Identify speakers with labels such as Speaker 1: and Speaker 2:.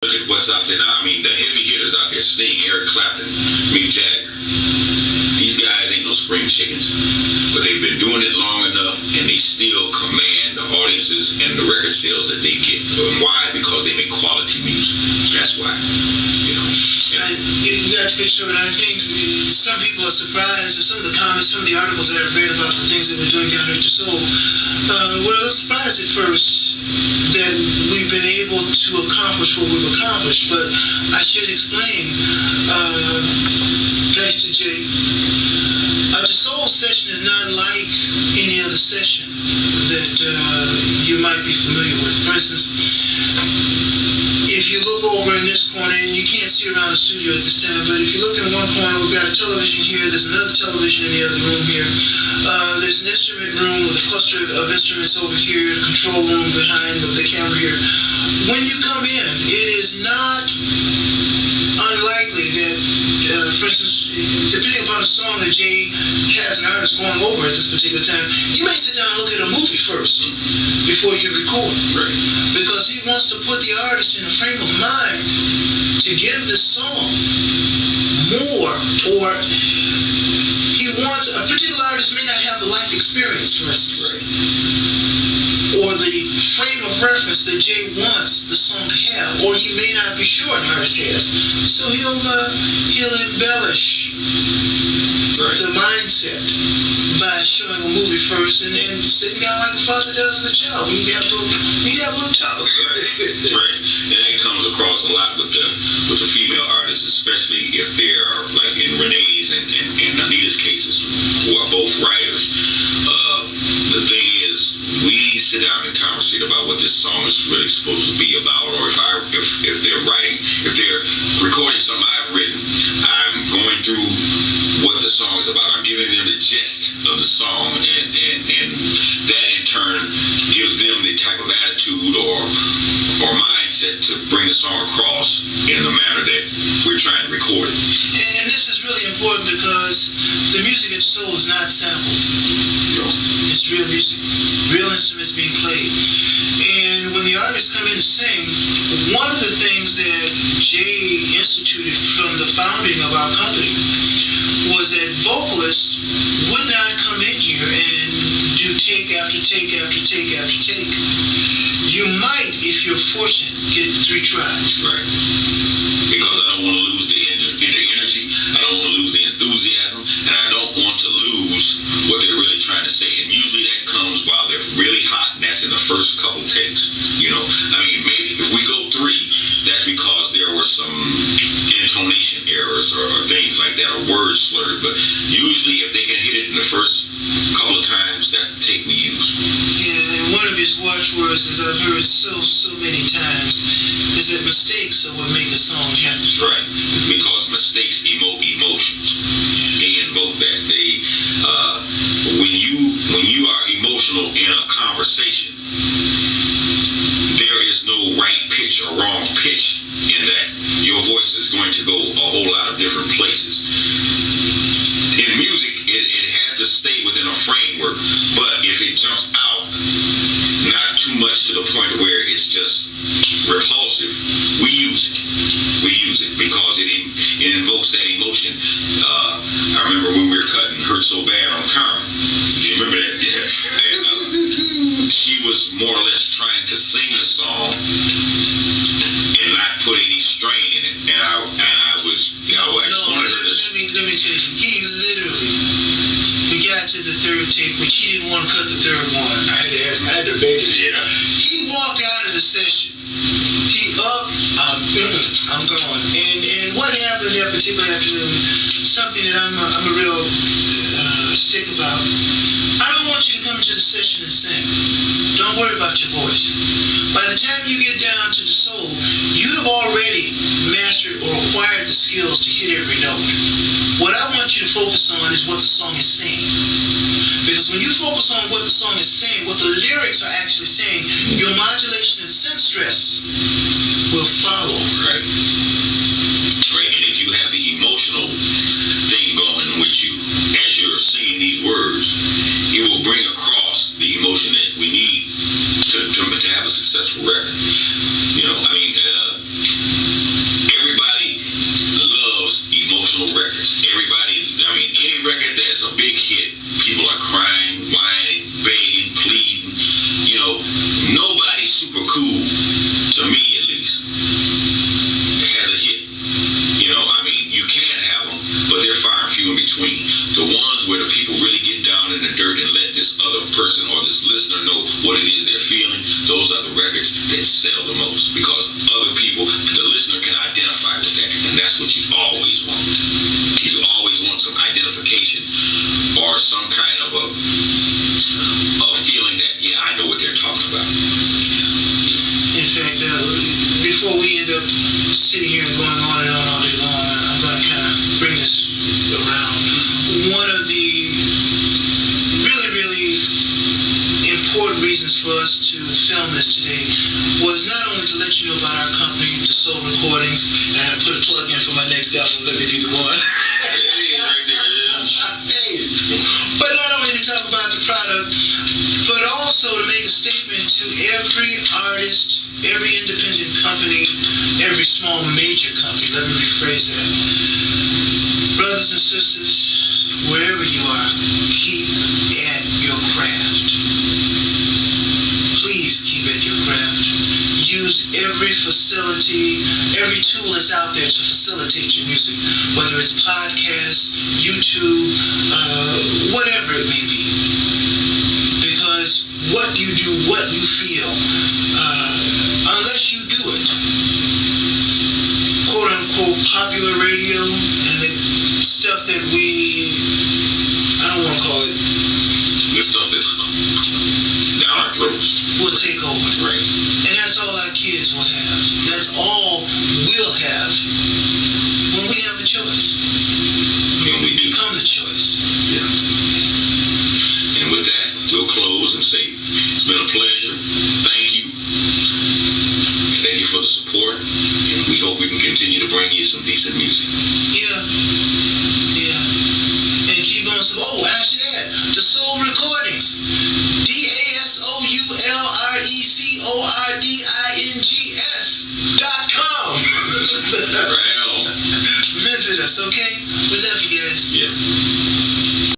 Speaker 1: Look at what's out there now. I mean, the heavy hitters out there, Sting, Eric Clapton, Mick Jagger. These guys ain't no spring chickens, but they've been doing it long enough, and they still command the audiences and the record sales that they get. Why? Because they make quality music. That's why. You know.
Speaker 2: That's good, sure. And I think some people are surprised at some of the comments, some of the articles that I've read about the things that we're doing down here at the Soul. We're a little surprised at first that we've been able to accomplish what we've accomplished, but I should explain, thanks to Jay, the Soul session is not like any other session that you might be familiar with. For instance, if you look over in this corner, and you can't see around the studio at this time, but if you look in one corner, we've got a television here, there's another television in the other room here. There's an instrument room with a cluster of instruments over here, the control room behind the camera here. When you come in, it is not unlikely that, for instance, depending upon the song that Jay has an artist going over at this particular time, you may sit down and look at a movie first before you record.
Speaker 1: Right.
Speaker 2: Because he wants to put the artist in a frame of mind to give the song more, or he wants, a particular artist may not have the life experience, for instance.
Speaker 1: Right.
Speaker 2: Or the frame of reference that Jay wants the song to have, or he may not be sure an artist has. So he'll embellish the mindset by showing a movie first and then sitting down like a father does with a child. We need to have a little talk.
Speaker 1: Right. And that comes across a lot with the female artists, especially if they are like in Renee's and Anita's cases, who are both writers. The thing is, we sit down and conversate about what this song is really supposed to be about, or if they're recording something I've written, I'm going through what the song is about. I'm giving them the gist of the song, and that in turn gives them the type of attitude or mindset to bring the song across in the manner that we're trying to record it.
Speaker 2: And this is really important because the music at Soul is not sampled.
Speaker 1: You know?
Speaker 2: It's real music, real instruments being played. And when the artists come in to sing, one of the things that Jay instituted from the founding of our company was that vocalists would not come in here and do take after take after take after take. You might, if you're fortunate, get 3 tries.
Speaker 1: Right. Because I don't want to lose the energy, I don't want to lose the enthusiasm, and I don't want to lose what they're really trying to say. And usually that comes while they're really hot, and that's in the first couple takes. You know, I mean, maybe if we go 3, that's because there were some intonation errors or things like that, or word slurred. But usually if they can hit it in the first couple of times, that's the take we use.
Speaker 2: Yeah, and one of his watchwords, as I've heard so many times, is that mistakes are what make a song happen.
Speaker 1: Right, because mistakes evoke emotions. They invoke that. When you are emotional in a conversation, there is no right pitch or wrong pitch in that. Your voice is going to go a whole lot of different places. In music, it has to stay within a framework, but if it jumps out, not too much to the point where it's just repulsive, we use it because it invokes that emotion. I remember when we were cutting Hurt So Bad on Carmen. Do you remember that? Yeah. And, she was more or less trying to sing the song and not put any strain in it. And I just wanted her to...
Speaker 2: Let me tell you, he literally, we got to the 3rd take, which he didn't want to cut the 3rd one. I had to beg him.
Speaker 1: Yeah.
Speaker 2: He walked out of the session. I'm gone. And what happened that particular afternoon, something that I'm a real stick about. I don't want you to come into the session and sing. Don't worry about your voice. By the time you get down to the soul, you have already mastered or acquired the skills to hit every note. What I want you to focus on is what the song is saying. Because when you focus on what the song is saying, what the lyrics are actually saying, your modulation and sense stress will follow.
Speaker 1: Right. Right. And if you have the emotional thing going with you as you're singing these words, it will bring across the emotion that we need to have a successful record. You know, I mean, person or this listener know what it is they're feeling, those are the records that sell the most, because other people, the listener can identify with that, and that's what you always want. You always want some identification or some kind of a feeling that, yeah, I know what they're talking about.
Speaker 2: In fact, before we end up sitting here and going on and on all day long, I'm going to kind of bring this around. One of the really, really important reasons for us to film this today was not only to let you know about our company, the Soul Recordings, and I put a plug in for my next album, let me be the one. But not only to talk about the product, but also to make a statement to every artist, every independent company, every small major company. Let me rephrase that. Brothers and sisters, wherever you are, keep at your craft. Please keep at your craft. Use every facility, every tool that's out there to facilitate your music, whether it's podcasts, YouTube, whatever it may be. Because what you do, what you feel, unless you do it, quote unquote popular radio and the stuff that I don't want to call it,
Speaker 1: the stuff that's down our throats,
Speaker 2: will take over.
Speaker 1: Right.
Speaker 2: And that's all our kids will have. That's all we'll have when we have a choice.
Speaker 1: And we do.
Speaker 2: Become the choice.
Speaker 1: Yeah. And with that, we'll close and say it's been a pleasure. Thank you. Thank you for the support, and we hope we can continue to bring you some decent music.
Speaker 2: Yeah. And keep on. Oh, and I should add, the Soul Recordings. DASOULRECORDINGS.